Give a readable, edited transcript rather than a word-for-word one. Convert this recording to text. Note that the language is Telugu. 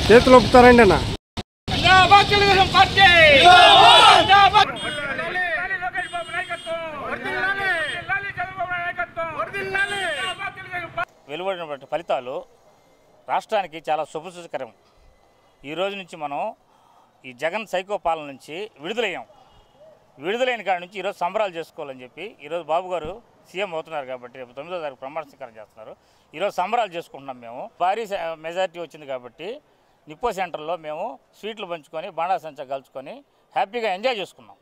చేతులు ఒప్పుతారండి అన్న. వెలువడినటువంటి ఫలితాలు రాష్ట్రానికి చాలా శుభసూచకరం. ఈ రోజు నుంచి మనం ఈ జగన్ సైకో పాలన నుంచి విడుదలైన కాడి నుంచి ఈరోజు సంబరాలు చేసుకోవాలని చెప్పి ఈరోజు బాబు గారు సీఎం అవుతున్నారు కాబట్టి రేపు 9వ తారీఖు ప్రమాణ స్వీకారం చేస్తున్నారు. ఈరోజు సంబరాలు చేసుకుంటున్నాం. మేము భారీ మెజారిటీ వచ్చింది కాబట్టి నిప్పో సెంటర్లో మేము స్వీట్లు పంచుకొని బాణాసంచా కలుచుకొని హ్యాపీగా ఎంజాయ్ చేసుకున్నాం.